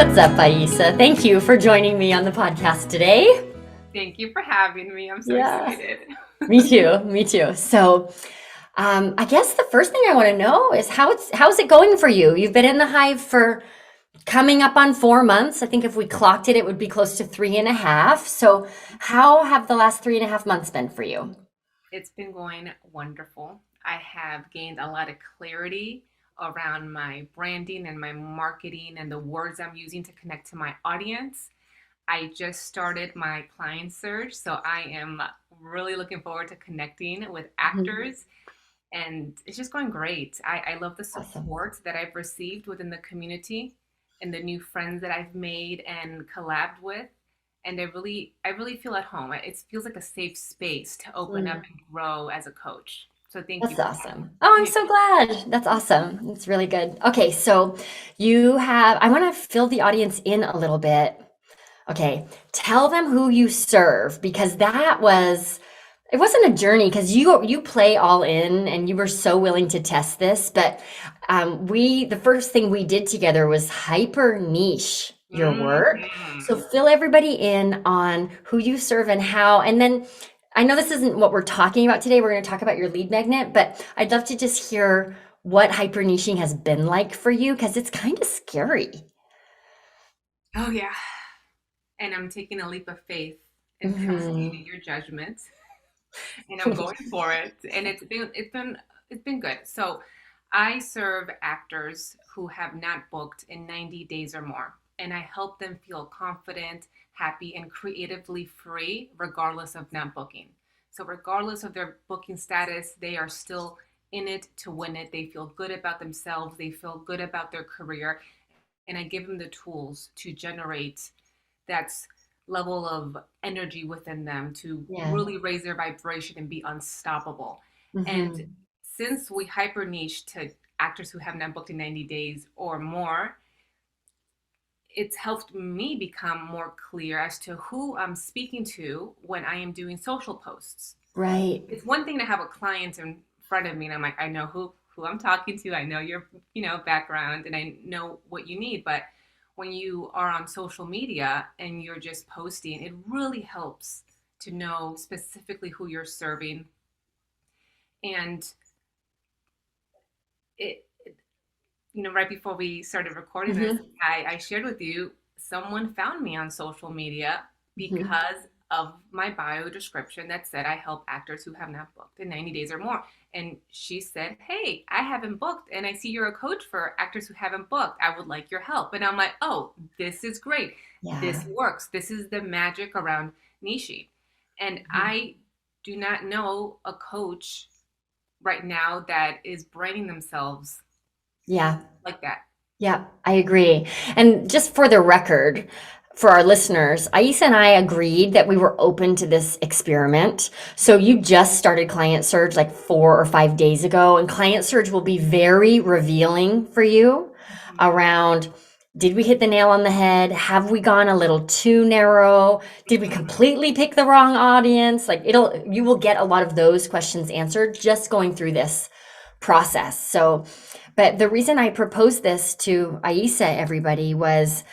What's up, Aissa? Thank you for joining me on the podcast today. Thank you for having me. I'm so Yeah, excited. me too. Me too. So, I guess the first thing I want to know is how's it going for you? You've been in the hive for coming up on 4 months. I think if we clocked it, it would be close to 3.5. So, how have the last 3.5 months been for you? It's been going wonderful. I have gained a lot of clarity around my branding and my marketing and the words I'm using to connect to my audience. I just started my client search, so I am really looking forward to connecting with Mhm. actors, and it's just going great. I love the Awesome. support that I've received within the community and the new friends that I've made and collabed with. And I really feel at home. It feels like a safe space to open up Mm, and grow as a coach. So thank you that's for that. awesome. Oh, I'm Yeah. so glad. That's awesome. That's really good. Okay, so I want to fill the audience in a little bit. Okay, tell them who you serve because it wasn't a journey because you play all in and you were so willing to test this, but the first thing we did together was hyper niche your work. So Mhm. fill everybody in on who you serve and how, and then I know this isn't what we're talking about today. We're going to talk about your lead magnet, but I'd love to just hear what hyper niching has been like for you because it's kind of scary. Oh yeah. And I'm taking a leap of faith and trusting in Mhm. your judgment. And I'm going for it. And it's been good. So I serve actors who have not booked in 90 days or more. And I help them feel confident, happy, and creatively free, regardless of not booking. So, regardless of their booking status, they are still in it to win it. They feel good about themselves, they feel good about their career. And I give them the tools to generate that level of energy within them to Yeah. really raise their vibration and be unstoppable. And Hmm. since we hyper niche to actors who have not booked in 90 days or more, it's helped me become more clear as to who I'm speaking to when I am doing social posts. Right. It's one thing to have a client in front of me and I'm like, I know who I'm talking to. I know your, background and I know what you need. But when you are on social media and you're just posting, it really helps to know specifically who you're serving. And right before we started recording this, Hmm. I shared with you someone found me on social media Hmm. because of my bio description that said I help actors who have not booked in 90 days or more. And she said, hey, I haven't booked, and I see you're a coach for actors who haven't booked. I would like your help. And I'm like, oh, this is great. This Yeah. works. This is the magic around Nishi. And Mhm. I do not know a coach right now that is branding themselves Yeah. like that. Yeah, I agree. And just for the record, for our listeners, Aissa and I agreed that we were open to this experiment. So you just started Client Surge like 4 or 5 days ago, and Client Surge will be very revealing for you Mhm. around did we hit the nail on the head? Have we gone a little too narrow? Did we Mhm. completely pick the wrong audience? Like you will get a lot of those questions answered just going through this process. So, but the reason I proposed this to Aissa, everybody, was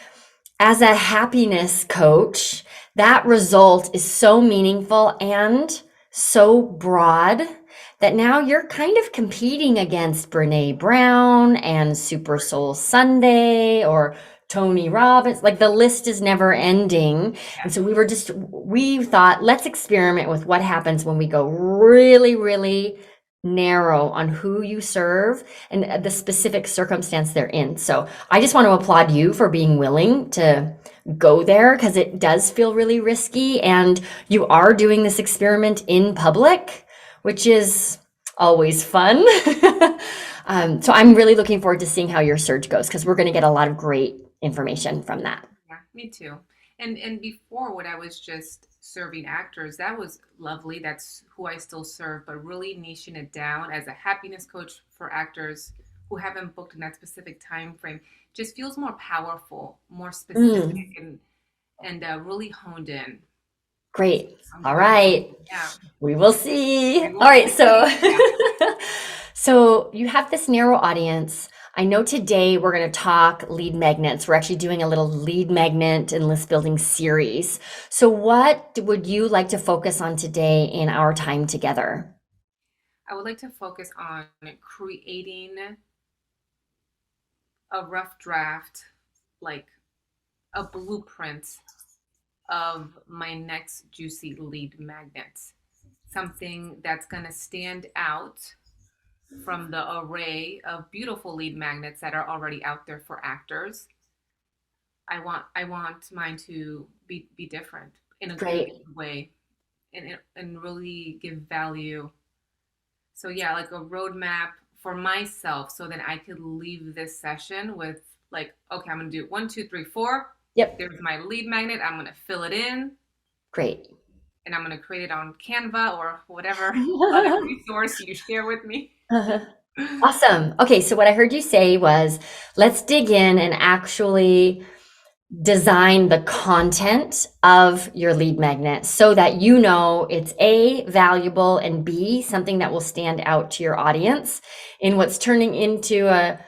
as a happiness coach, that result is so meaningful and so broad that now you're kind of competing against Brene Brown and Super Soul Sunday or Tony Robbins. Like the list is never ending. And Yes. so we thought, let's experiment with what happens when we go really, really narrow on who you serve and the specific circumstance they're in. So I just want to applaud you for being willing to go there because it does feel really risky. And you are doing this experiment in public, which is always fun. So I'm really looking forward to seeing how your search goes because we're going to get a lot of great information from that. Yeah, me too. And before, when I was just serving actors, that was lovely. That's who I still serve, but really niching it down as a happiness coach for actors who haven't booked in that specific time frame just feels more powerful, more specific, Mm, and really honed in. So great. I'm All really, right. yeah, We will see. we All will right. So, see. Yeah. so you have this narrow audience. I know today we're going to talk lead magnets. We're actually doing a little lead magnet and list building series. So, what would you like to focus on today in our time together? I would like to focus on creating a rough draft, like a blueprint of my next juicy lead magnet. Something that's going to stand out from the array of beautiful lead magnets that are already out there for actors. I want mine to be different in a good Great. way and really give value. So yeah, like a roadmap for myself so that I could leave this session with like, okay, I'm gonna do 1, 2, 3, 4. Yep. There's my lead magnet. I'm gonna fill it in Great. and I'm gonna create it on Canva or whatever other resource you share with me. Awesome. Okay, so what I heard you say was let's dig in and actually design the content of your lead magnet so that you know it's A, valuable, and B, something that will stand out to your audience in what's turning into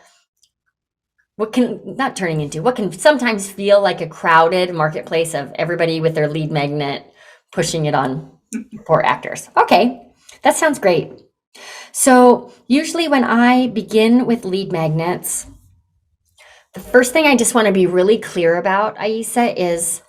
what can sometimes feel like a crowded marketplace of everybody with their lead magnet pushing it on poor actors. Okay, that sounds great. So usually when I begin with lead magnets, the first thing I just want to be really clear about, Aissa, is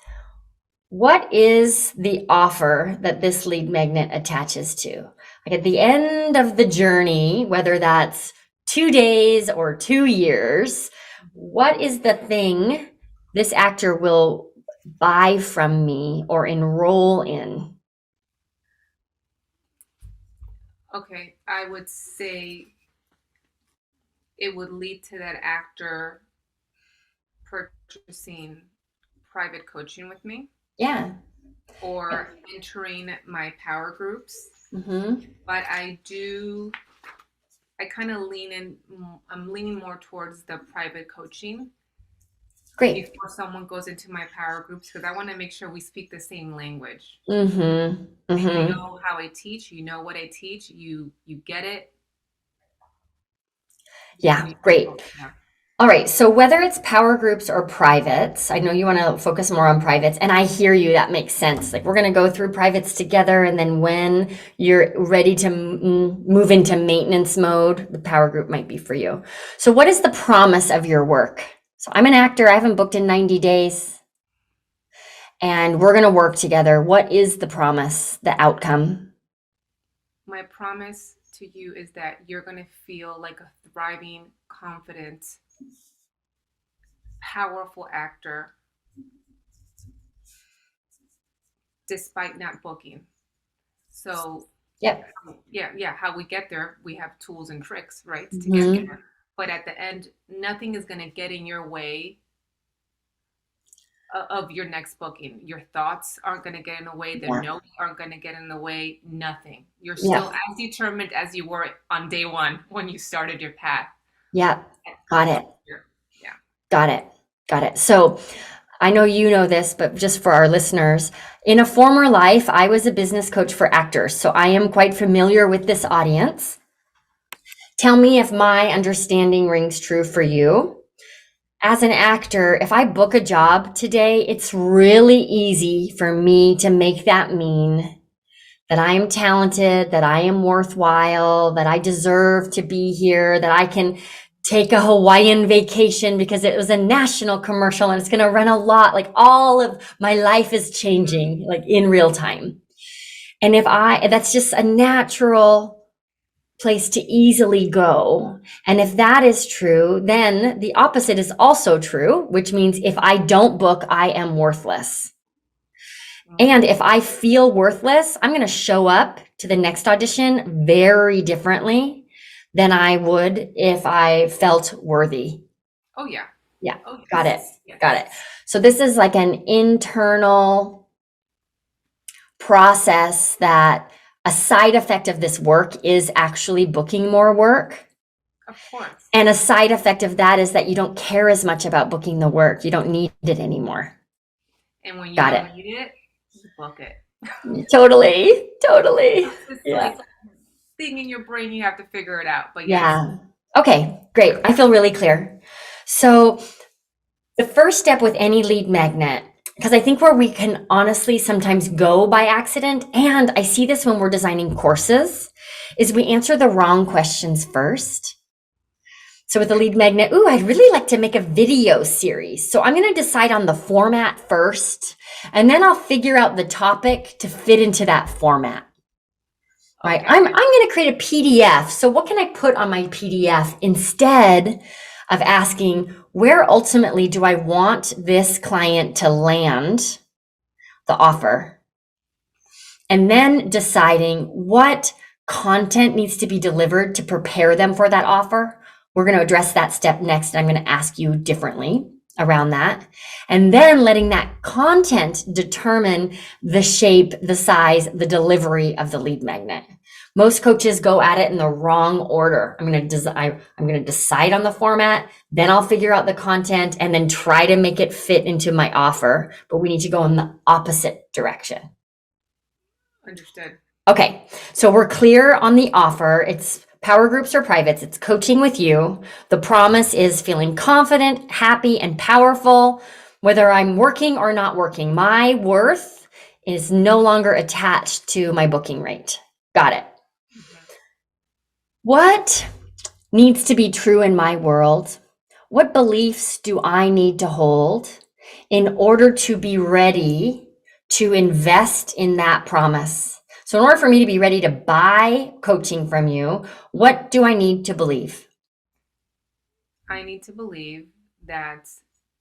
what is the offer that this lead magnet attaches to? Like at the end of the journey, whether that's 2 days or 2 years, what is the thing this actor will buy from me or enroll in? Okay, I would say it would lead to that actor purchasing private coaching with me Yeah. or entering my power groups. Mm-hmm. But I kind of I'm leaning more towards the private coaching Great. before someone goes into my power groups because I want to make sure we speak the same language. Mm-hmm. And you Mm-hmm. know how I teach, you know what I teach, you get it. Yeah, great. Yeah. All right. So whether it's power groups or privates, I know you want to focus more on privates, and I hear you. That makes sense. Like we're going to go through privates together, and then when you're ready to move into maintenance mode, the power group might be for you. So what is the promise of your work? So I'm an actor. I haven't booked in 90 days, and we're going to work together. What is the promise, the outcome? My promise to you is that you're going to feel like a thriving, confident, powerful actor despite not booking. So, Yep. yeah, how we get there, we have tools and tricks, right, to get Mhm. there. But at the end, nothing is going to get in your way of your next booking. Your thoughts aren't going to get in the way. The Yeah. notes aren't going to get in the way. Nothing. You're Yeah. still as determined as you were on day one when you started your path. Yeah. Got it. Yeah. Got it. Got it. So I know you know this, but just for our listeners, in a former life, I was a business coach for actors. So I am quite familiar with this audience. Tell me if my understanding rings true for you. As an actor, if I book a job today, it's really easy for me to make that mean that I am talented, that I am worthwhile, that I deserve to be here, that I can take a Hawaiian vacation because it was a national commercial and it's going to run a lot. Like all of my life is changing like in real time. And that's just a natural place to easily go. And if that is true, then the opposite is also true, which means if I don't book, I am worthless. And if I feel worthless, I'm going to show up to the next audition very differently than I would if I felt worthy. Oh, yeah. Yeah. Oh, yes. Got it. Yes. Got it. So this is like an internal process that a side effect of this work is actually booking more work. Of course. And a side effect of that is that you don't care as much about booking the work. You don't need it anymore. And when you Got don't it. need it, you book it. Totally. It's Yeah. like thing in your brain, you have to figure it out. But yes, Yeah. Okay, great. I feel really clear. So the first step with any lead magnet, because I think where we can honestly sometimes go by accident, and I see this when we're designing courses, is we answer the wrong questions first. So with the lead magnet, ooh, I'd really like to make a video series. So I'm going to decide on the format first, and then I'll figure out the topic to fit into that format. Right. Okay. I'm going to create a PDF. So what can I put on my PDF instead of asking where ultimately do I want this client to land the offer? And then deciding what content needs to be delivered to prepare them for that offer. We're going to address that step next. I'm going to ask you differently around that. And then letting that content determine the shape, the size, the delivery of the lead magnet. Most coaches go at it in the wrong order. I'm going to decide on the format, then I'll figure out the content and then try to make it fit into my offer. But we need to go in the opposite direction. Understood. Okay, so we're clear on the offer. It's power groups or privates. It's coaching with you. The promise is feeling confident, happy, and powerful, whether I'm working or not working. My worth is no longer attached to my booking rate. Got it. Mhm. What needs to be true in my world? What beliefs do I need to hold in order to be ready to invest in that promise? So in order for me to be ready to buy coaching from you, what do I need to believe? I need to believe that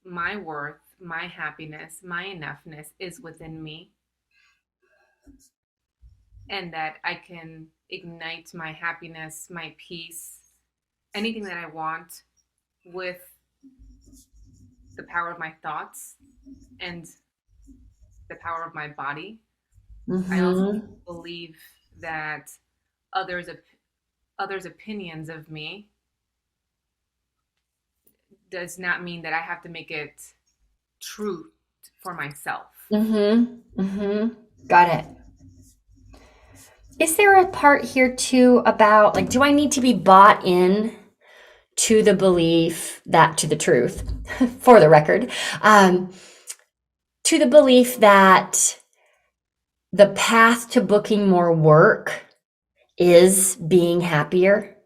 my worth, my happiness, my enoughness is within me, and that I can ignite my happiness, my peace, anything that I want with the power of my thoughts and the power of my body. I also Mm-hmm. believe that others' others' opinions of me does not mean that I have to make it true for myself. Mm-hmm. Mm-hmm. Got it. Is there a part here too about like, do I need to be bought in to the belief that to the truth, for the record, um, to the belief that the path to booking more work is being happier?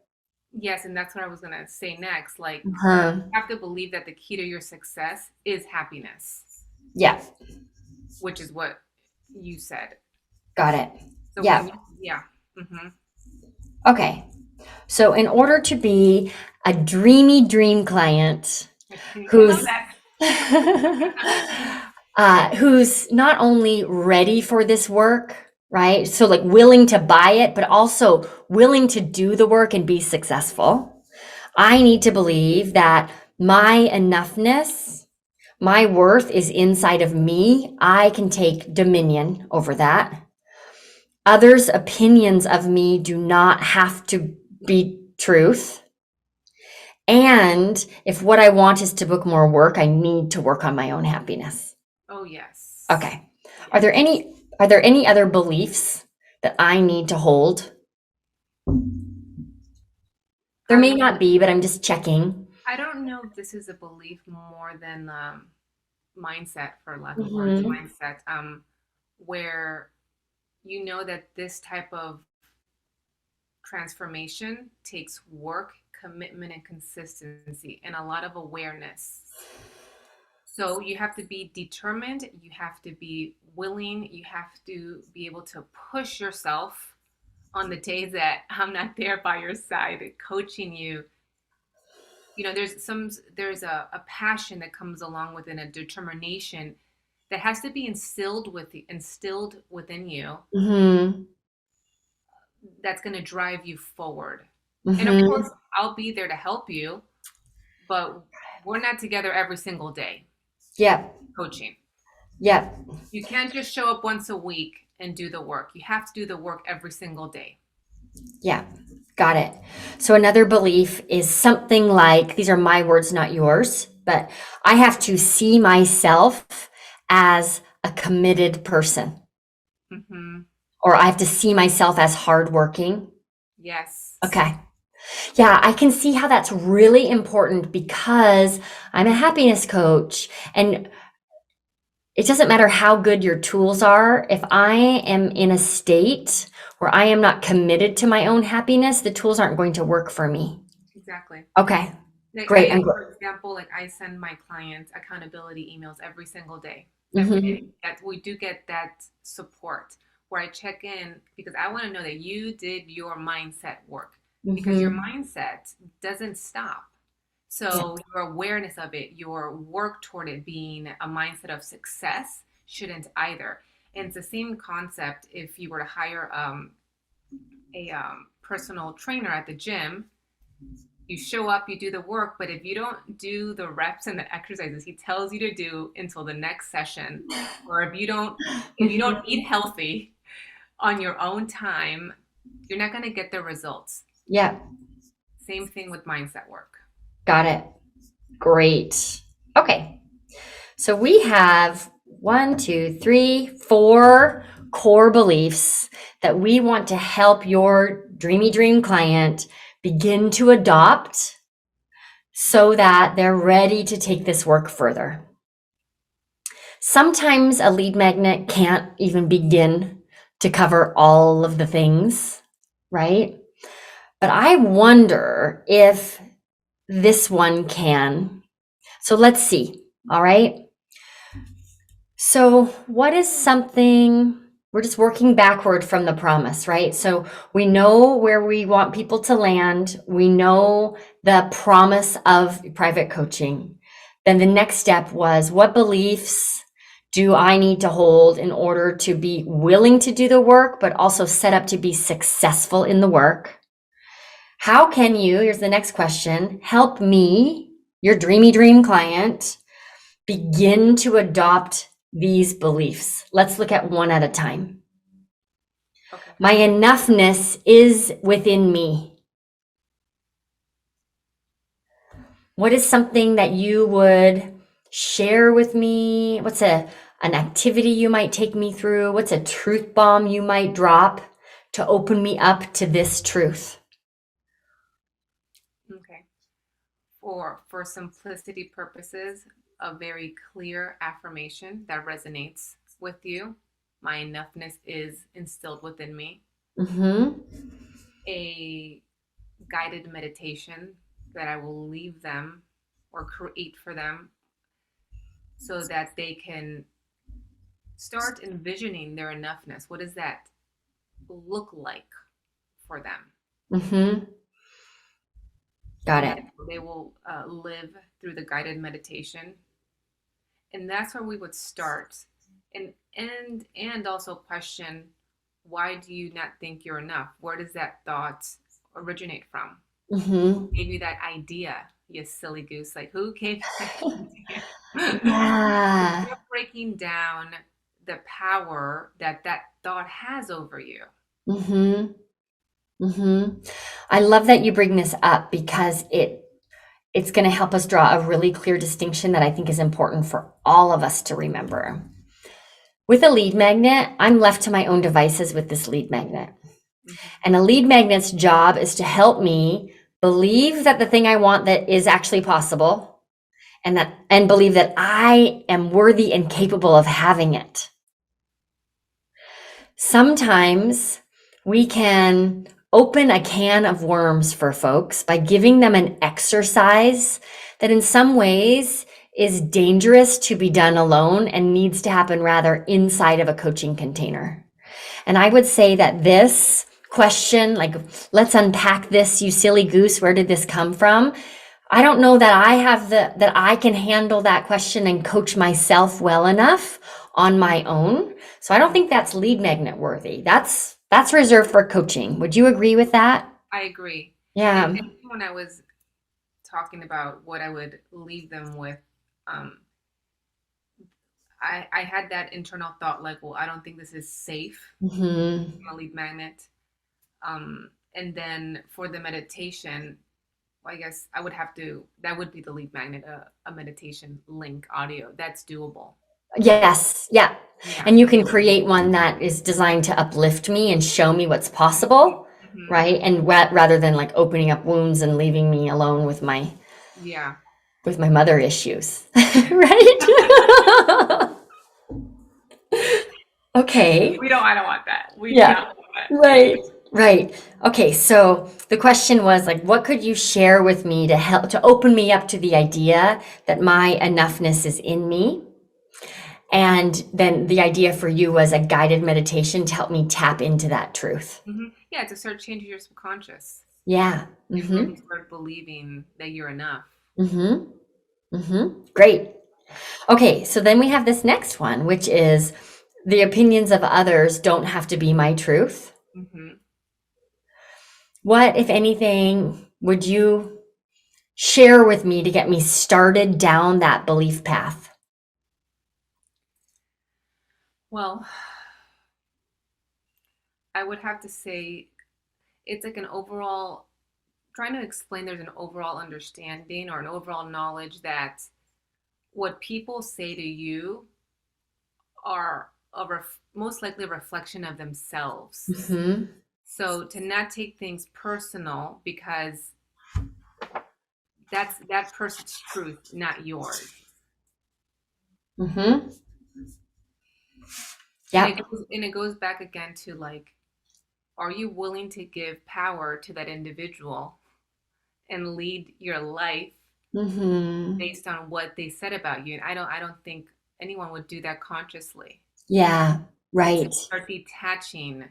Yes, and that's what I was going to say next. Like, Huh. you have to believe that the key to your success is happiness, Yeah, which is what you said. got it. So Yeah. yeah. Hmm. Okay. So in order to be a dreamy dream client I love who's that. who's not only ready for this work, right? So like willing to buy it, but also willing to do the work and be successful. I need to believe that my enoughness, my worth is inside of me. I can take dominion over that. Others' opinions of me do not have to be truth. And if what I want is to book more work, I need to work on my own happiness. Oh, yes. Okay. Are Yes. there any other beliefs that I need to hold? There may Um, not be, but I'm just checking. I don't know if this is a belief more than mindset, for lack of words, Mm-hmm. mindset, where you know that this type of transformation takes work, commitment, and consistency, and a lot of awareness. So you have to be determined, you have to be willing, you have to be able to push yourself on the days that I'm not there by your side coaching you. You know, there's a passion that comes along with it, a determination that has to be instilled within you, Mm-hmm. that's going to drive you forward. And of course, Mm-hmm. I'll be there to help you, but we're not together every single day Yep. coaching. Yep. You can't just show up once a week and do the work. You have to do the work every single day. Yeah. Got it. So another belief is something like, these are my words, not yours, but I have to see myself as a committed person, Hmm. or I have to see myself as hardworking. Yes. Okay. Yeah, I can see how that's really important because I'm a happiness coach, and it doesn't matter how good your tools are. If I am in a state where I am not committed to my own happiness, the tools aren't going to work for me. Exactly. Okay, Like great. I'm for example, like I send my clients accountability emails every single day. Every day. mm-hmm. That we do get that support where I check in because I want to know that you did your mindset work because your Mm-hmm. mindset doesn't stop. Yeah. So your awareness of it, your work toward it being a mindset of success shouldn't either. And it's the same concept if you were to hire a personal trainer at the gym. You show up, you do the work, but if you don't do the reps and the exercises he tells you to do until the next session, or if you don't Mhm. eat healthy on your own time, you're not going to get the results. Yeah, Same thing with mindset work. got it. Great. Okay. So we have one, two, three, four core beliefs that we want to help your dreamy dream client begin to adopt so that they're ready to take this work further. Sometimes a lead magnet can't even begin to cover all of the things, right? But I wonder if this one can. So let's see. All right. So, what is something we're just working backward from the promise, right? So, we know where we want people to land, we know the promise of private coaching. Then the next step was what beliefs do I need to hold in order to be willing to do the work, but also set up to be successful in the work? How can you, here's the next question, help me, your dreamy dream client, begin to adopt these beliefs? Let's look at one at a time. Okay. My enoughness is within me. What is something that you would share with me? What's an activity you might take me through? What's a truth bomb you might drop to open me up to this truth? Okay. For simplicity purposes, a very clear affirmation that resonates with you. My enoughness is instilled within me. Mm-hmm. A guided meditation that I will leave them or create for them so that they can start envisioning their enoughness. What does that look like for them? Mm-hmm. Got And it. that they will live through the guided meditation. And that's where we would start and also question, why do you not think you're enough? Where does that thought originate from? Mm-hmm. Who gave you that idea, you silly goose? Like, who gave you that idea? Yeah. You're breaking down the power that that thought has over you. Mm-hmm. Mm-hmm. I love that you bring this up because it's going to help us draw a really clear distinction that I think is important for all of us to remember. With a lead magnet, I'm left to my own devices with this lead magnet. Mhm. And a lead magnet's job is to help me believe that the thing I want that is actually possible and believe that I am worthy and capable of having it. Sometimes we can open a can of worms for folks by giving them an exercise that in some ways is dangerous to be done alone and needs to happen rather inside of a coaching container. And I would say that this question, like, let's unpack this, you silly goose, where did this come from? I don't know that that I can handle that question and coach myself well enough on my own. So I don't think that's lead magnet worthy. That's reserved for coaching. Would you agree with that? I agree. Yeah. And when I was talking about what I would leave them with, um, I had that internal thought like, well, I don't think this is safe. Hmm. I'm a lead magnet. And then for the meditation, well, I guess I would have to, that would be the lead magnet, a meditation link audio. That's doable. Yes. Yeah. Yeah. And you can create one that is designed to uplift me and show me what's possible. Hmm. right? And rather than like opening up wounds and leaving me alone Yeah. with my mother issues, Yeah. right? Okay. I don't want that. We do Yeah. not want that. Yeah. Right. Right. Okay. So the question was like, what could you share with me to help to open me up to the idea that my enoughness is in me? And then the idea for you was a guided meditation to help me tap into that truth. Yeah, to start changing your subconscious Yeah. and really Mm-hmm. start believing that you're enough. Mm-hmm. Mm-hmm. Great. Okay. So then we have this next one, which is the opinions of others don't have to be my truth. Hmm. What, if anything, would you share with me to get me started down that belief path? Well, I would have to say it's like an overall trying to explain there's an overall understanding or an overall knowledge that what people say to you are most likely a reflection of themselves. Mm-hmm. So to not take things personal because that's that person's truth, not yours. Mm-hmm. And Yep. it goes back again to like, are you willing to give power to that individual and lead your life Mm-hmm. based on what they said about you? And I don't think anyone would do that consciously. Yeah. And to Right. start detaching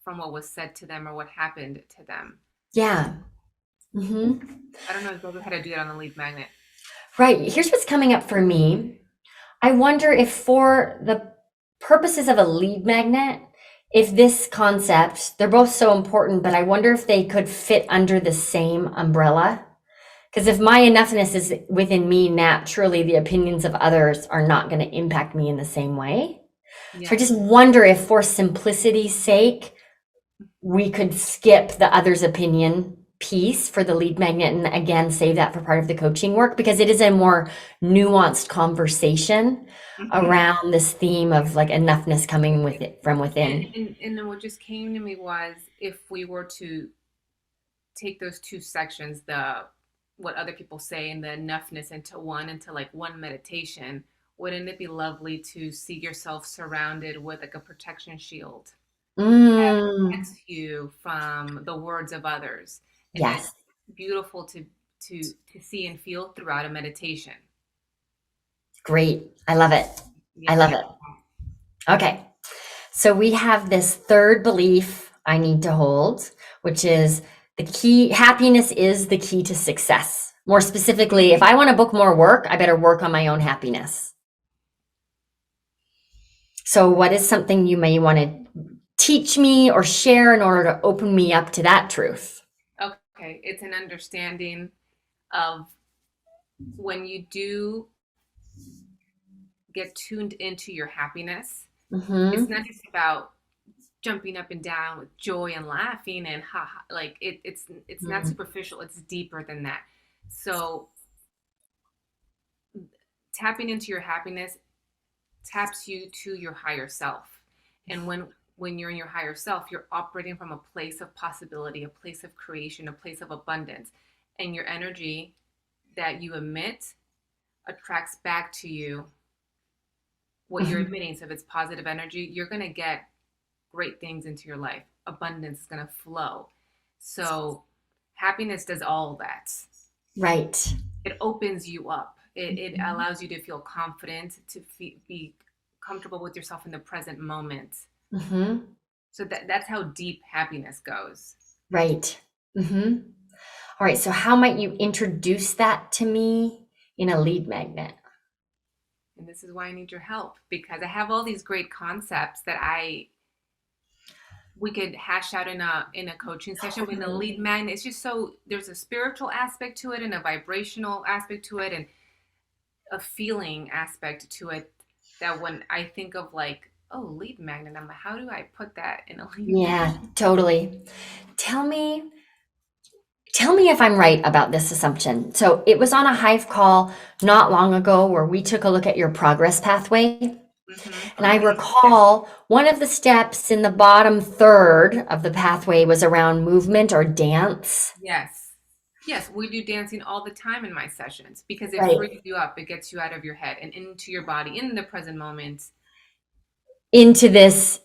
from what was said to them or what happened to them. Yeah. Mm-hmm. I don't know exactly how to do that on the lead magnet. Right. Here's what's coming up for me. I wonder if, for the purposes of a lead magnet, if this concept, they're both so important, but I wonder if they could fit under the same umbrella. Because if my enoughness is within me naturally, the opinions of others are not going to impact me in the same way. So I Yes. just wonder if, for simplicity's sake, we could skip the other's opinion piece for the lead magnet and again save that for part of the coaching work, because it is a more nuanced conversation Hmm. around this theme of like enoughness coming with it from within. And then what just came to me was if we were to take those two sections, the what other people say and the enoughness into like one meditation, wouldn't it be lovely to see yourself surrounded with like a protection shield that Mm, protects you from the words of others? And that's yes, beautiful to see and feel throughout a meditation. great. I love it. I Yeah. love it. Okay. So we have this third belief I need to hold, which is the key happiness is the key to success. More specifically, if I want to book more work, I better work on my own happiness. So, what is something you may want to teach me or share in order to open me up to that truth? Okay. It's an understanding of when you do get tuned into your happiness, it's Mm-hmm. not just about jumping up and down with joy and laughing and ha, ha like it's not superficial, it's deeper than that. So tapping into your happiness taps you to your higher self. And when you're in your higher self, you're operating from a place of possibility, a place of creation, a place of abundance. And your energy that you emit attracts back to you what you're Mm-hmm. emitting. So if it's positive energy, you're going to get great things into your life. Abundance is going to flow. So happiness does all that. Right. It opens you up. It allows you to feel confident, to be comfortable with yourself in the present moment. Mm-hmm. So that's how deep happiness goes. Right. Mm-hmm. All right. So, how might you introduce that to me in a lead magnet? And this is why I need your help because I have all these great concepts that I we could hash out in a coaching session. With a lead magnet, it's just so there's a spiritual aspect to it and a vibrational aspect to it and a feeling aspect to it that when I think of like, oh, lead magnet, I'm like, how do I put that in a lead magnet? Yeah, totally. Tell me, tell me if I'm right about this assumption. So it was on a Hive call not long ago where we took a look at your progress pathway. And I Okay. Yes. recall one of the steps in the bottom third of the pathway was around movement or dance. Yes. Yes, we do dancing all the time in my sessions because it Right. frees you up. It gets you out of your head and into your body in the present moment. Into this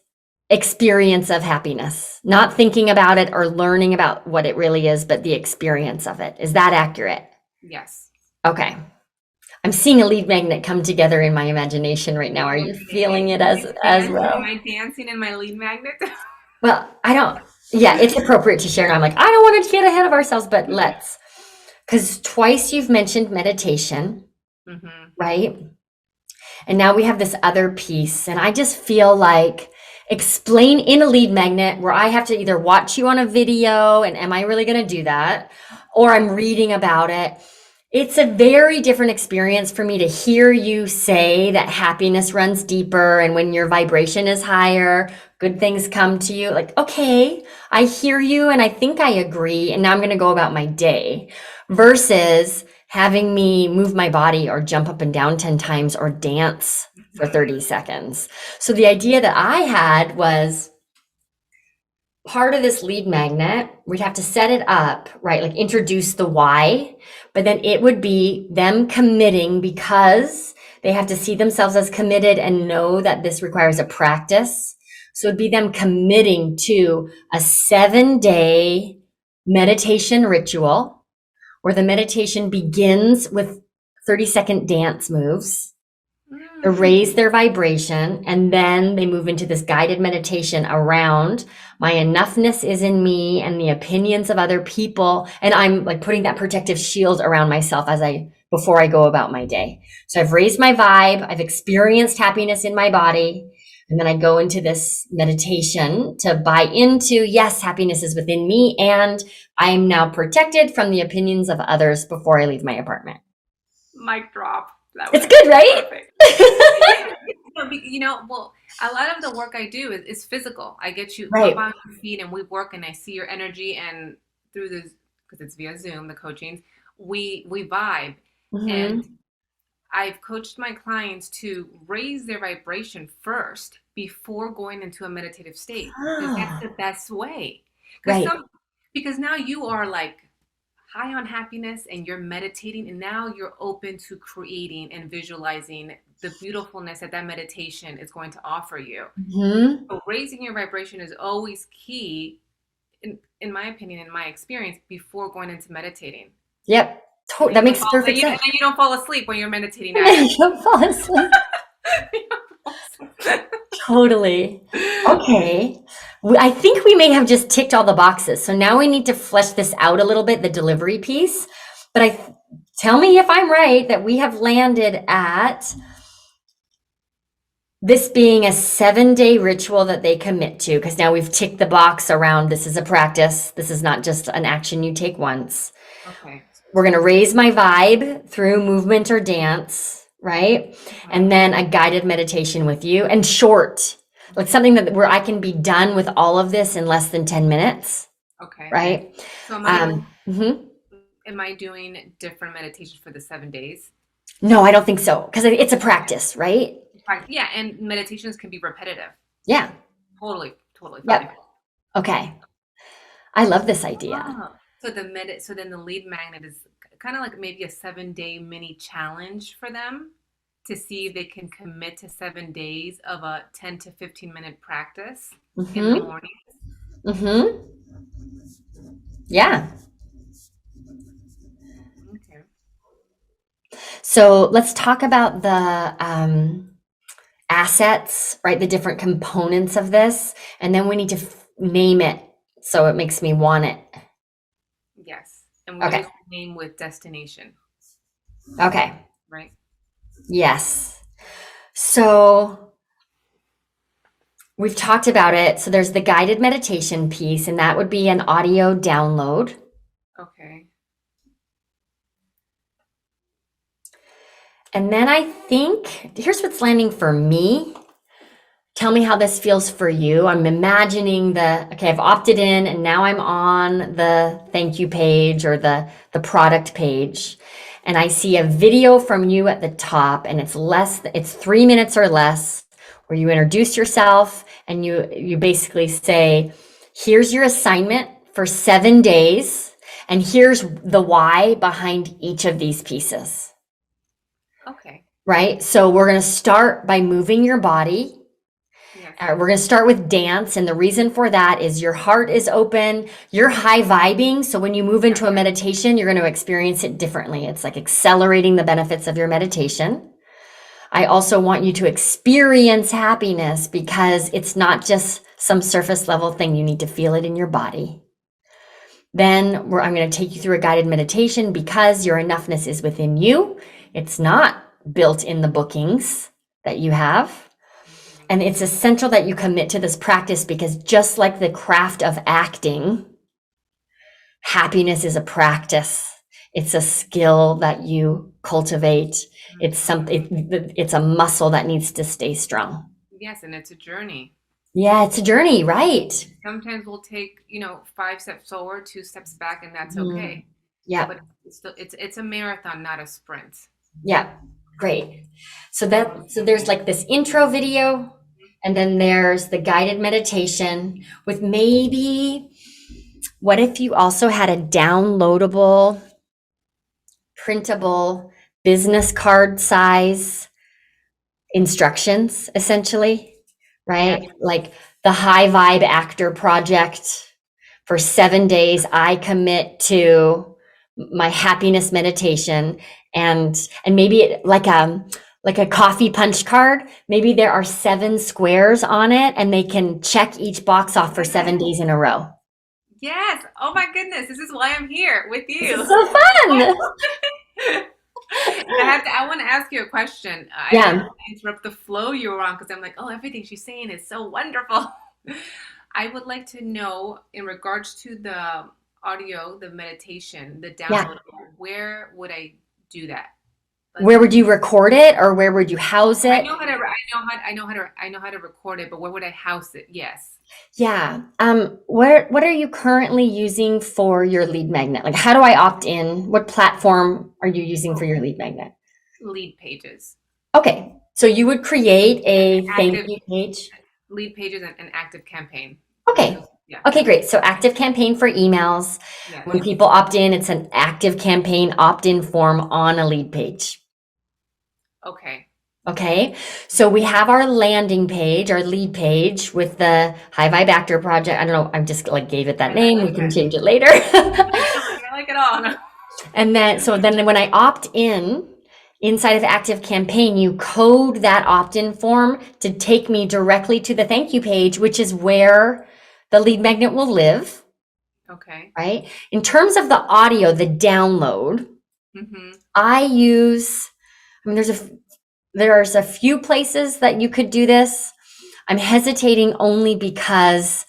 experience of happiness, not thinking about it or learning about what it really is, but the experience of it. Is that accurate? Yes. Okay. I'm seeing a lead magnet come together in my imagination right now. Are you feeling Okay. it Am I as am well? I dancing in my lead magnet? Well, I don't, yeah, it's appropriate to share. I'm like, I don't want to get ahead of ourselves, but let's, because twice you've mentioned meditation, hmm right? And now we have this other piece. And I just feel like explain in a lead magnet where I have to either watch you on a video and am I really going to do that? Or I'm reading about it. It's a very different experience for me to hear you say that happiness runs deeper and when your vibration is higher, good things come to you. Like, okay, I hear you and I think I agree. And now I'm going to go about my day versus having me move my body or jump up and down 10 times or dance for hmm 30 seconds. So the idea that I had was part of this lead magnet, we'd have to set it up, right? Like introduce the why, but then it would be them committing because they have to see themselves as committed and know that this requires a practice. So it'd be them committing to a 7-day meditation ritual where the meditation begins with 30-second dance moves to raise their vibration. And then they move into this guided meditation around my enoughness is in me and the opinions of other people. And I'm like putting that protective shield around myself before I go about my day. So I've raised my vibe. I've experienced happiness in my body. And then I go into this meditation to buy into, yes, happiness is within me. And I'm now protected from the opinions of others before I leave my apartment. Mic drop. That It's was good, right? perfect. Yeah. Well, a lot of the work I do is physical. I get you up Right. on your feet and we work and I see your energy and through this because it's via Zoom, the coachings, we vibe. And Mm-hmm. I've coached my clients to raise their vibration first before going into a meditative state because that's the best way. Because Right. some because now you are like high on happiness and you're meditating and now you're open to creating and visualizing the beautifulness that that meditation is going to offer you. Mm-hmm. So raising your vibration is always key in my opinion, in my experience, before going into meditating. Yep. And then That you don't makes fall perfect and sense. then you don't fall asleep when you're meditating And then either. you don't fall asleep. Totally. Okay. I think we may have just ticked all the boxes. So now we need to flesh this out a little bit, the delivery piece. But tell me if I'm right that we have landed at this being a 7-day ritual that they commit to, because now we've ticked the box around this is a practice. This is not just an action you take once. Okay. We're going to raise my vibe through movement or dance, right? And then a guided meditation with you and short, like something where I can be done with all of this in less than 10 minutes, Okay. right? So Mhm. am I doing different meditation for the 7 days? No, I don't think so because it's a Okay. practice, right? Right. Yeah, and meditations can be repetitive. Yeah. Totally, totally fine. Yep. Okay. I love this idea. Oh, so then the lead magnet is kind of like maybe a 7 day mini challenge for them to see if they can commit to 7 days of a 10 to 15 minute practice in the Mhm. morning. Mhm. Yeah. Okay. So let's talk about the assets, right? The different components of this, and then we need to name it so it makes me want it. Yes. And we Okay. always name with destination, Okay. right? Yes. So we've talked about it. So there's the guided meditation piece, and that would be an audio download. Okay. And then I think here's what's landing for me. Tell me how this feels for you. I'm imagining okay, I've opted in and now I'm on the thank you page or the product page. And I see a video from you at the top and it's 3 minutes or less where you introduce yourself and you basically say, here's your assignment for 7 days, and here's the why behind each of these pieces. Okay. Right? So we're going to start by moving your body. Yes. We're going to start with dance. And the reason for that is your heart is open, you're high vibing. So when you move into a meditation, you're going to experience it differently. It's like accelerating the benefits of your meditation. I also want you to experience happiness because it's not just some surface level thing. You need to feel it in your body. Then I'm going to take you through a guided meditation because your enoughness is within you. It's not built in the bookings that you have. And it's essential that you commit to this practice because just like the craft of acting, happiness is a practice. It's a skill that you cultivate. It's a muscle that needs to stay strong. Yes, and it's a journey. Yeah, it's a journey, right? Sometimes we'll take, 5 steps forward, 2 steps back, and that's okay. Yeah. But it's a marathon, not a sprint. Yeah. Great. So there's like this intro video, and then there's the guided meditation with maybe, what if you also had a downloadable, printable business card size instructions, essentially, right? Yeah. Like the High Vibe Actor Project. For 7 days, I commit to my happiness meditation, and maybe like a coffee punch card. Maybe there are 7 squares on it, and they can check each box off for 7 days in a row. Yes. Oh my goodness. This is why I'm here with you. This is so fun. I want to ask you a question. I Yeah. don't want to interrupt the flow you were on because I'm like, oh, everything she's saying is so wonderful. I would like to know, in regards to the audio, the meditation, the download, where would I do that? Where would you record it, or where would you house it? I know how to record it, but where would I house it? Yes. Yeah. What are you currently using for your lead magnet? Like, how do I opt in? What platform are you using for your lead magnet? Lead pages. Okay. So you would create a thank you page. Lead pages and an active campaign. Okay. Yeah. Okay, great. So active campaign for emails. Yes. When people opt in, it's an active campaign opt-in form on a lead page. Okay. Okay. So we have our landing page, our lead page with the High Vibe Actor Project. I don't know. I just like gave it that name. We can change it later. I like it all. And then when I opt in inside of Active Campaign, you code that opt-in form to take me directly to the thank you page, which is where the lead magnet will live. Okay. Right. In terms of the audio, the download, there's a few places that you could do this. I'm hesitating only because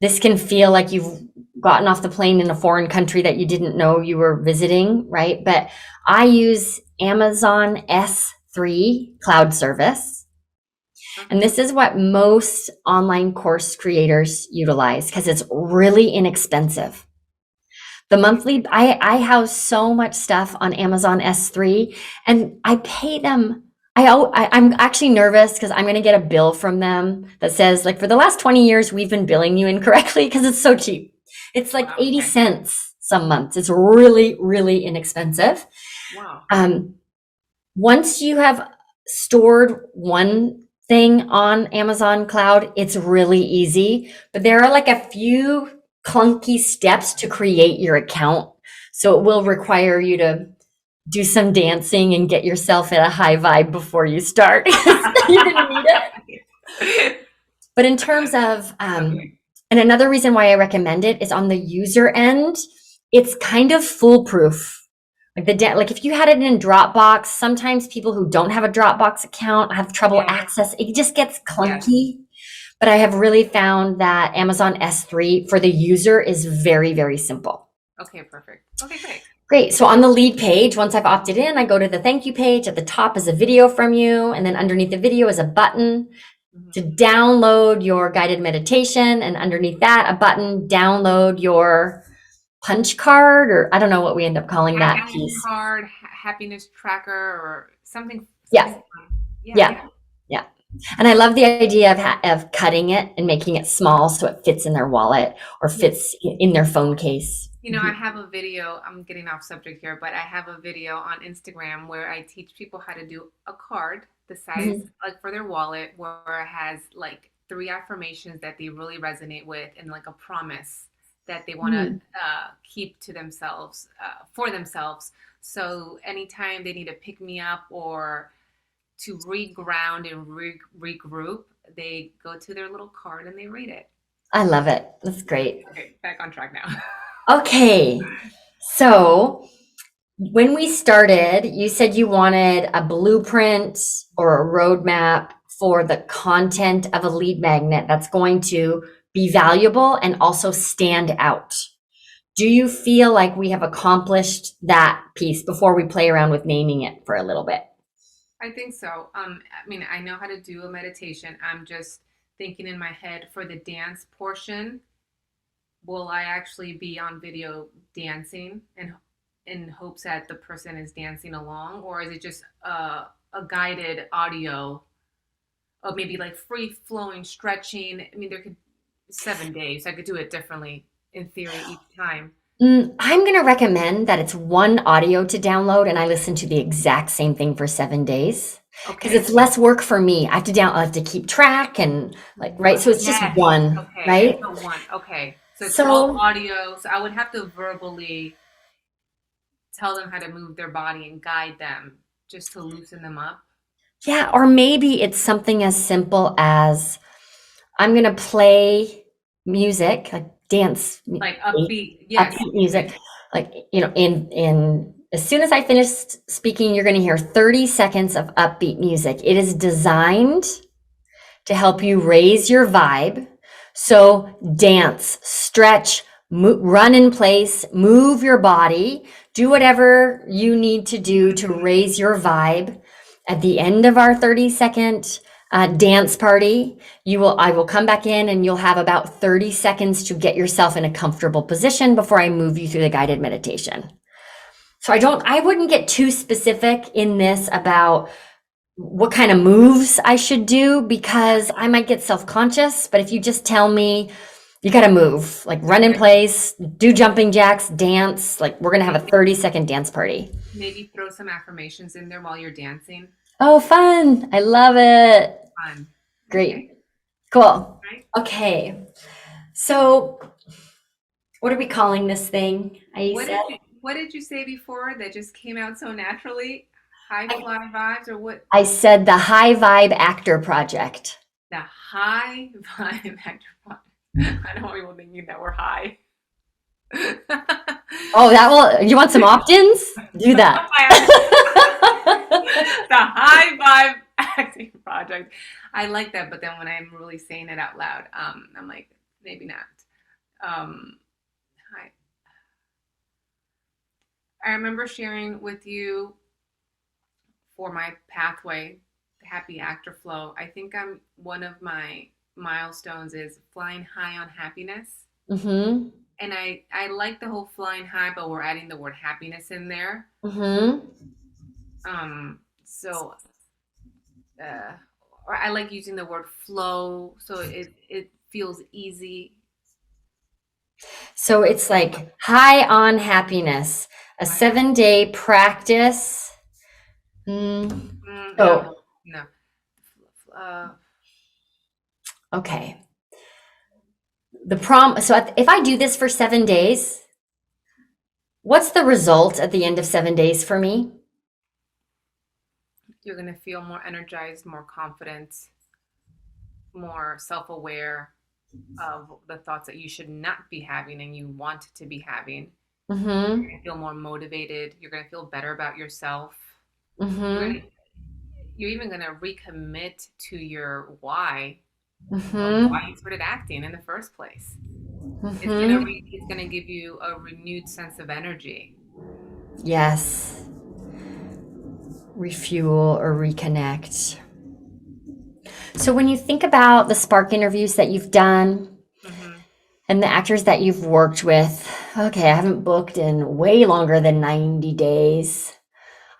this can feel like you've gotten off the plane in a foreign country that you didn't know you were visiting, right? But I use Amazon S3 cloud service. And this is what most online course creators utilize because it's really inexpensive. The monthly, I house so much stuff on Amazon S3, and I pay them. I'm actually nervous because I'm going to get a bill from them that says, like, for the last 20 years, we've been billing you incorrectly because it's so cheap. It's like 80 cents some months. It's really, really inexpensive. Wow. Once you have stored one thing on Amazon Cloud, it's really easy. But there are like a few clunky steps to create your account. So it will require you to do some dancing and get yourself at a high vibe before you start. You're going to need it. But in terms of, and another reason why I recommend it is on the user end, it's kind of foolproof. Like if you had it in Dropbox, sometimes people who don't have a Dropbox account have trouble access. It just gets clunky. But I have really found that Amazon S3 for the user is very, very simple. Okay, perfect. Okay, great. Great. So on the lead page, once I've opted in, I go to the thank you page. At the top is a video from you. And then underneath the video is a button to download your guided meditation. And underneath that, a button, download your punch card, or I don't know what we end up calling that piece. Card, happiness tracker, or something. Yeah. And I love the idea of cutting it and making it small so it fits in their wallet or fits in their phone case. I have a video. I'm getting off subject here, but I have a video on Instagram where I teach people how to do a card the size Mhm. like for their wallet, where it has like three affirmations that they really resonate with, and like a promise that they want to Mhm. keep to themselves, for themselves. So anytime they need to pick me up or to reground and regroup, they go to their little card and they read it. I love it. That's great. Okay, back on track now. Okay. So when we started, you said you wanted a blueprint or a roadmap for the content of a lead magnet that's going to be valuable and also stand out. Do you feel like we have accomplished that piece before we play around with naming it for a little bit? I think so. I mean, I know how to do a meditation. I'm just thinking in my head for the dance portion, will I actually be on video dancing and in hopes that the person is dancing along, or is it just a guided audio of maybe like free flowing stretching? I mean, there could 7 days. I could do it differently in theory each time. I'm going to recommend that it's one audio to download and I listen to the exact same thing for 7 days because Okay. it's less work for me. I have to keep track and like, right. So it's just Yes. one, Okay. right? It's a one. Okay. So 12 So audio. So I would have to verbally tell them how to move their body and guide them just to loosen them up. yeah, or maybe it's something as simple as I'm going to play music, like dance, Like upbeat. Yes. upbeat music, like, in as soon as I finish speaking, you're going to hear 30 seconds of upbeat music. It is designed to help you raise your vibe. So dance, stretch, run in place, move your body, do whatever you need to do to raise your vibe. At the end of our 30-second dance party, I will come back in and you'll have about 30 seconds to get yourself in a comfortable position before I move you through the guided meditation. So I wouldn't get too specific in this about what kind of moves I should do because I might get self-conscious. But if you just tell me you got to move, like run in place, do jumping jacks, dance, like we're going to have a 30-second dance party. Maybe throw some affirmations in there while you're dancing. Oh, fun. I love it. Fun. Okay. Great. Cool. Right. Okay. So what are we calling this thing? Aissa? What did you say before that just came out so naturally? High fly vibes or what? I said the High Vibe Actor Project. The high vibe actor project. I don't want people thinking that we're high. Oh, you want some opt-ins? Do that. The high vibe acting project. I like that, but then when I'm really saying it out loud, I'm like, maybe not. Hi. I remember sharing with you for my pathway, the happy actor flow. I think one of my milestones is flying high on happiness. Mm-hmm. And I like the whole flying high, but we're adding the word happiness in there. Mm-hmm. So or I like using the word flow, so it feels easy. So it's like high on happiness, a 7-day practice. No, Oh, no. Uh, okay. So if I do this for 7 days, what's the result at the end of 7 days for me? you're gonna feel more energized, more confident, more self-aware of the thoughts that you should not be having and you want to be having. Mm-hmm. You're gonna feel more motivated. You're gonna feel better about yourself. Mm-hmm. You're even gonna recommit to your why, Mm-hmm. why you started acting in the first place. Mm-hmm. It's gonna give you a renewed sense of energy. Yes. Refuel or reconnect. So when you think about the Spark interviews that you've done Mm-hmm. and the actors that you've worked with, okay, I haven't booked in way longer than 90 days.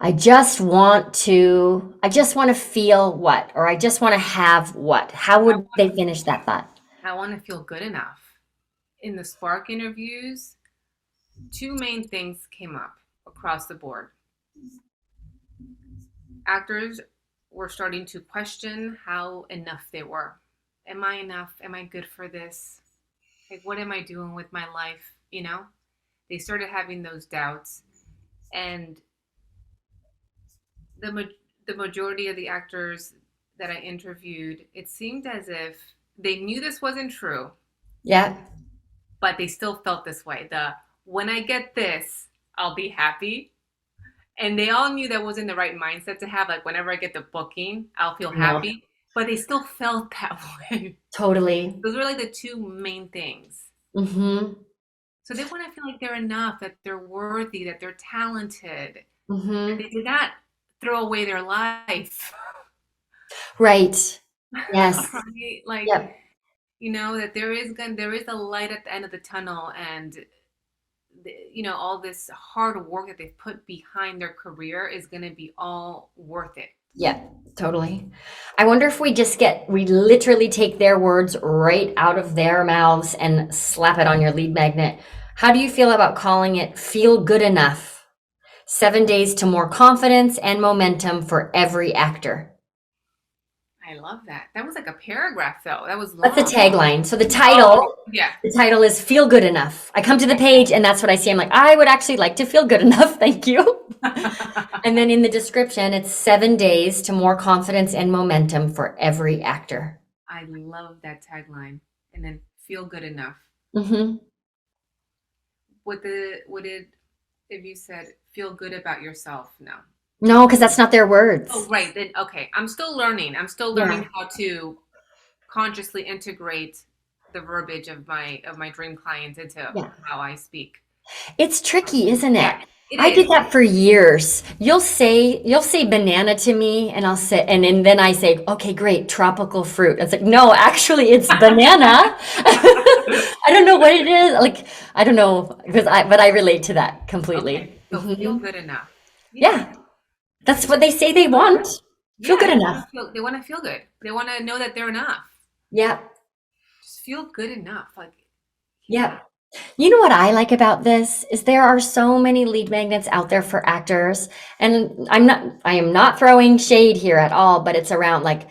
I just want to feel what, or I just want to have what. How I would they want finish that thought? I want to feel good enough. In the Spark interviews, two main things came up across the board. Actors were starting to question how enough they were. Am I enough? Am I good for this? Like, what am I doing with my life? They started having those doubts, and the the majority of the actors that I interviewed, it seemed as if they knew this wasn't true, Yeah. but they still felt this way. The when I get this, I'll be happy. And they all knew that wasn't the right mindset to have. Like, whenever I get the booking, I'll feel No, happy. But they still felt that way. totally. Those were like the two main things. Mm-hmm. So they want to feel like they're enough, that they're worthy, that they're talented, that Mm-hmm. they did not throw away their life. Right. Yes. Right? Like, Yep. that there is a light at the end of the tunnel, and all this hard work that they've put behind their career is going to be all worth it. Yep. Totally. I wonder if we literally take their words right out of their mouths and slap it on your lead magnet. How do you feel about calling it feel good enough? 7 days to more confidence and momentum for every actor. I love that. That was like a paragraph, though. That was That's the long. tagline. So Oh, yeah. the title is Feel Good Enough. I come to the page and that's what I see. I'm like, I would actually like to feel good enough. Thank you. And then in the description, it's 7 days to more confidence and momentum for every actor. I love that tagline. And then feel good enough. Hmm. Would it if you said feel good about yourself? No. No, because that's not their Oh, words. right. Then okay. I'm still learning. I'm still Yeah. learning how to consciously integrate the verbiage of my dream clients into Yeah. how I speak. It's tricky, isn't Yeah, it? it I did is. that for years. You'll say banana to me and I'll say and then I say, okay, great, tropical fruit. It's like, no, actually it's banana. I don't know what it is. Like, I don't know but I relate to that completely. Okay, so feel Hmm. good enough. Yeah, Yeah, that's what they say they want. Feel yeah. good enough. They want to feel good. They want to know that they're enough. Yeah, Just feel good enough. Like, yeah. yeah. You know what I like about this is there are so many lead magnets out there for actors, and I am not throwing shade here at all, but it's around like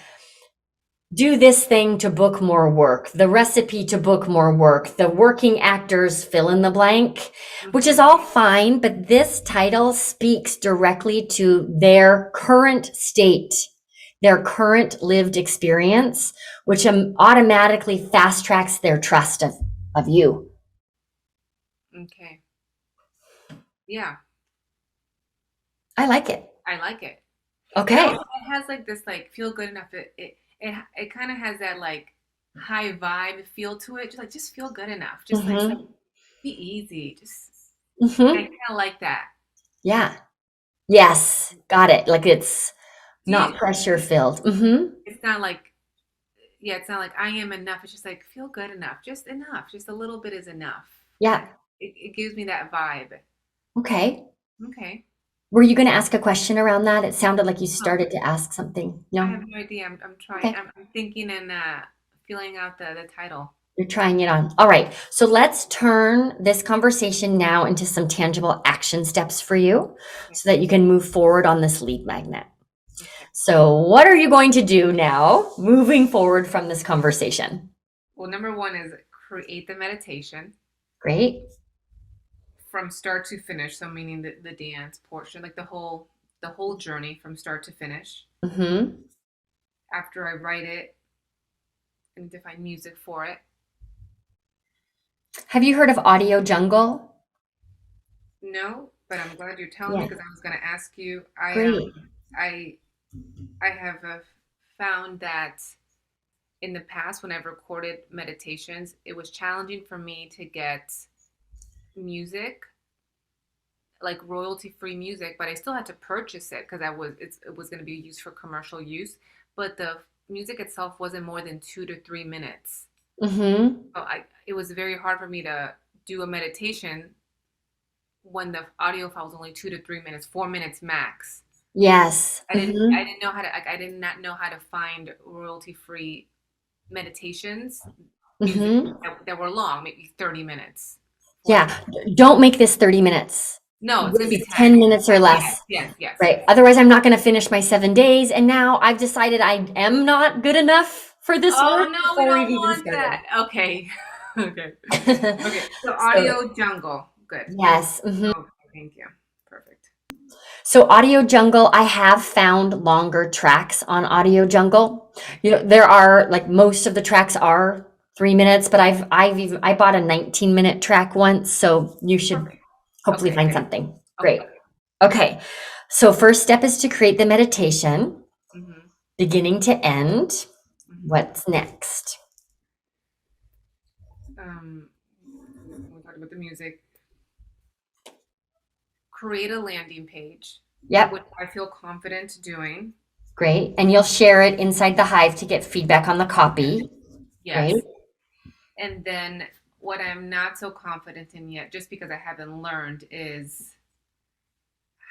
do this thing to book more work, the recipe to book more work, the working actors fill in the blank, which is Hmm. all fine, but this title speaks directly to their current state, their current lived experience, which automatically fast tracks their trust of you. Okay. Yeah, I like it. I like it. It Okay. also it has like this like feel good enough. It kind of has that like high vibe feel to it. Just feel good enough. Just like Mm-hmm. be easy. Just I Mm-hmm. kind of like that. Yeah. Yes. Got it. Like it's Do not you? pressure filled. Mm-hmm. It's not like yeah. It's not like I am enough. It's just like feel good enough. Just enough. Just a little bit is enough. Yeah. It gives me that vibe. Okay. Okay. Were you going to ask a question around that? It sounded like you Oh, started to ask something. I No? have no idea. I'm trying. Okay. I'm thinking and feeling out the title. You're trying it on. All right. So let's turn this conversation now into some tangible action steps for you Okay. so that you can move forward on this lead magnet. Okay. So, what are you going to do now moving forward from this conversation? Well, number one is create the meditation Great. from start to finish. So meaning the dance portion, like the whole journey from start to finish. Mm-hmm. After I write it, I need to find music for it. Have you heard of Audio Jungle? No, but I'm glad you're telling me Yeah. because I was going to ask you. Great. I I have found that in the past when I've recorded meditations, it was challenging for me to get music, like royalty-free music, but I still had to purchase it because it was going to be used for commercial use. But the music itself wasn't more than 2 to 3 minutes. Mm-hmm. So it was very hard for me to do a meditation when the audio file was only 2 to 3 minutes, 4 minutes max. Yes. I didn't know how to, like, I did not know how to find royalty-free meditations, music Hmm. that were long, maybe 30 minutes, 40 Yeah. minutes. Don't make this 30 minutes. No, it's gonna This be is 10. 10 minutes or 10. Yes, less. yes, yes. Right. Otherwise, I'm not going to finish my 7 days. And now I've decided I am not good enough for this Oh work no, we before don't we've even want started. that. Okay. Okay. Okay. So So, audio jungle. Good. yes. Mhm. Okay, thank you. Perfect. So Audio Jungle, I have found longer tracks on Audio Jungle. Okay. There are like most of the tracks are 3 minutes, but I bought a 19-minute track once, so you should Perfect. hopefully Okay. find something. Okay. Great. Okay. So first step is to create the meditation, Mm-hmm. beginning to end. Mm-hmm. What's next? We talked about the music. Create a landing page, Yep. which I feel confident doing. Great. And you'll share it inside the Hive to get feedback on the copy. Great. Yes. And then what I'm not so confident in yet, just because I haven't learned, is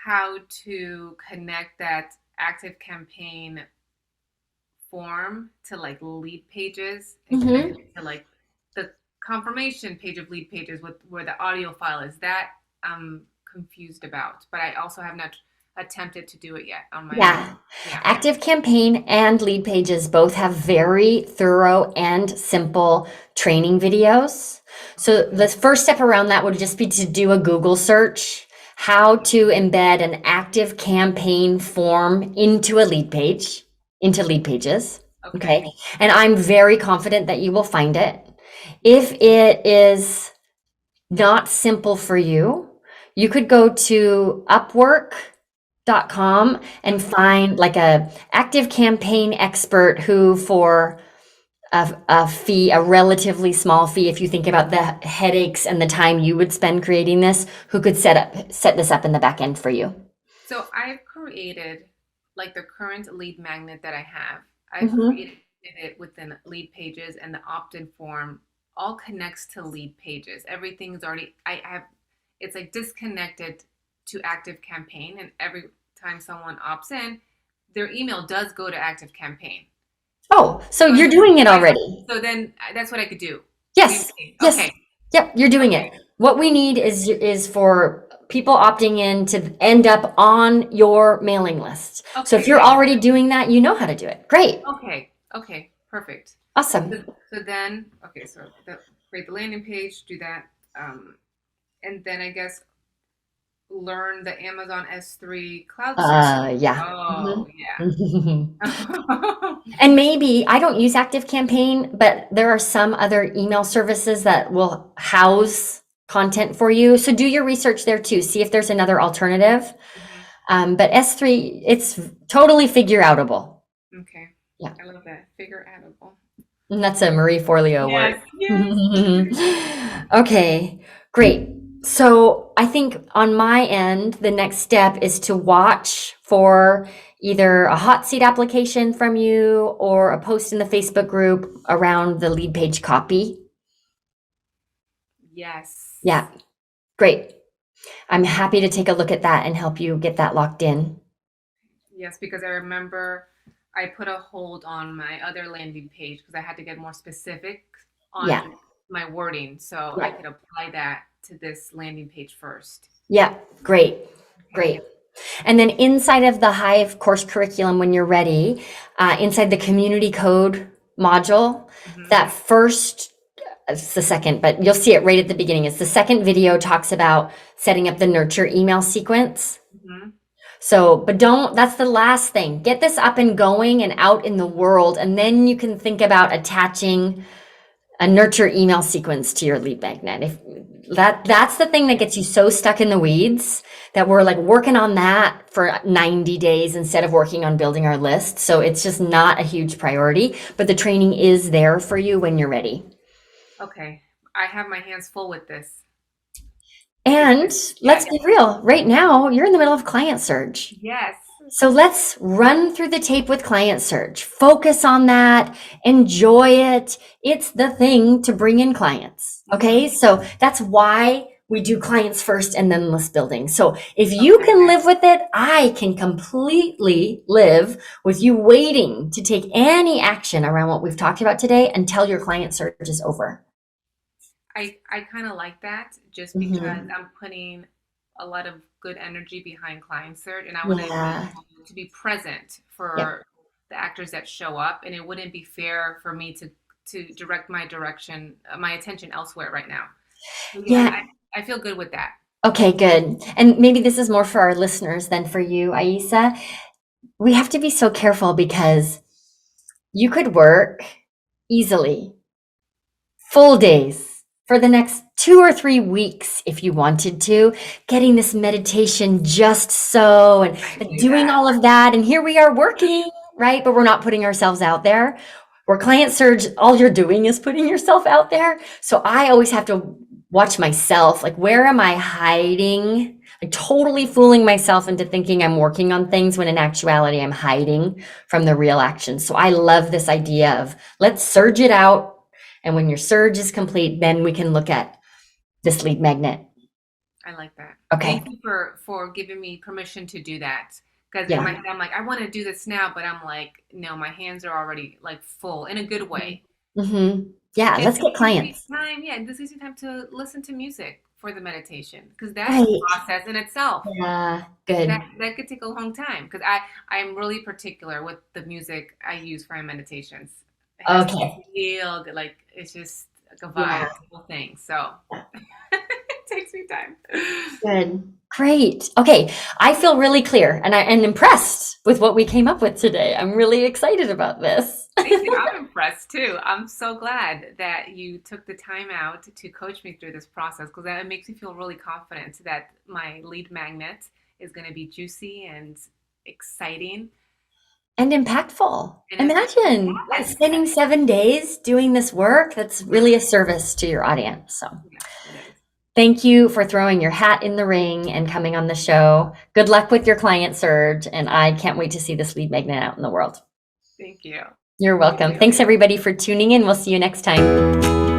how to connect that active campaign form to like lead pages and connect Mm-hmm. it to like the confirmation page of lead pages with where the audio file is. That I'm confused about, but I also have not attempted to do it yet on my own. Yeah. Yeah. Active Campaign and Lead Pages both have very thorough and simple training videos. So the first step around that would just be to do a Google search, how to embed an active campaign form into a lead page, into lead pages. Okay. Okay. And I'm very confident that you will find it. If it is not simple for you, you could go to upwork.com and find like a active campaign expert who for a fee, a relatively small fee, if you think about the headaches and the time you would spend creating this, who could set this up in the back end for you. So I've created like the current lead magnet that I have. I've Mhm. created it within lead pages, and the opt-in form all connects to lead pages. Everything's already I have it's like disconnected to active campaign, and every time someone opts in, their email does go to active campaign. Oh, so So, you're doing it already. so then that's what I could do. Yes. Yes. Okay. Yep, you're doing Okay. it. What we need is for people opting in to end up on your mailing list. So if Okay. you're already doing that, you know how to do it. Great. Okay. Okay. Perfect. So, Awesome. so then, okay, so create the landing page, do that, and then I guess learn the Amazon S3 cloud service. Yeah. Oh, Mhm. yeah. And maybe I don't use Active Campaign, but there are some other email services that will house content for you. So do your research there too. See if there's another alternative. Mhm. But S3, it's totally figure outable. Okay. Yeah. I love that. Figure outable. And that's a Marie Forleo word. Yes, yes. Okay, great. So I think on my end, the next step is to watch for either a hot seat application from you or a post in the Facebook group around the lead page copy. Yes. Yeah, great. I'm happy to take a look at that and help you get that locked in. Yes, because I remember I put a hold on my other landing page because I had to get more specific on Yeah, my wording, so I yeah, could apply that to this landing page first. yeah, great, Okay. great. And then inside of the Hive course curriculum, when you're ready, inside the community code module, Mhm. that first, it's the second, but you'll see it right at the beginning. It's the second video talks about setting up the nurture email sequence. Mhm. So, but don't, that's the last thing. Get this up and going and out in the world, and then you can think about attaching a nurture email sequence to your lead magnet. If that's the thing that gets you so stuck in the weeds that we're like working on that for 90 days instead of working on building our list. So it's just not a huge priority, but the training is there for you when you're ready. Okay. I have my hands full with this. And let's Yes. be real, right now you're in the middle of client surge. Yes. So let's run through the tape with client surge. Focus on that. Enjoy it. It's the thing to bring in clients. Okay. So that's why we do clients first and then list building. So if you can live with it, I can completely live with you waiting to take any action around what we've talked about today until your client search is over. I kind of like that just because Mm-hmm. I'm putting a lot of good energy behind client search, and I want Yeah. to be present Yep. for the actors that show up, and it wouldn't be fair for me to direct my attention elsewhere right now. So yeah, Yeah. I feel good with that. Okay, good. And maybe this is more for our listeners than for you, Aissa. We have to be so careful because you could work easily full days for the next 2 or 3 weeks if you wanted to, getting this meditation just so and I like, do doing that. all of that. And here we are working, right? But we're not putting ourselves out there. Where client surge, all you're doing is putting yourself out there. So I always have to watch myself. Like, where am I hiding? Like, totally fooling myself into thinking I'm working on things when in actuality I'm hiding from the real action. So I love this idea of let's surge it out, and when your surge is complete, then we can look at this lead magnet. I like that. Okay. Thank you for giving me permission to do that. Because in my Yeah. head, I'm like, I want to do this now, but I'm like, no, my hands are already like full in a good way. Mm-hmm. Yeah. And Let's this get gives me clients. time, yeah, this gives me time to listen to music for the meditation because that's a Right. process in itself. Yeah. That Good. that could take a long time because I'm really particular with the music I use for my meditations. It has to Okay. feel good, like it's just like a vibe, Yeah. the whole thing. So it takes me time. Good. Great. Okay. I feel really clear and impressed with what we came up with today. I'm really excited about this. Thank you. I'm impressed too. I'm so glad that you took the time out to coach me through this process because that makes me feel really confident that my lead magnet is going to be juicy and exciting And impactful. and impactful. Imagine Yes, spending 7 days doing this work. That's really a service to your audience. So yes, it is. thank you for throwing your hat in the ring and coming on the show. Good luck with your client surge. And I can't wait to see this lead magnet out in the world. Thank you. You're welcome. Thanks everybody for tuning in. We'll see you next time.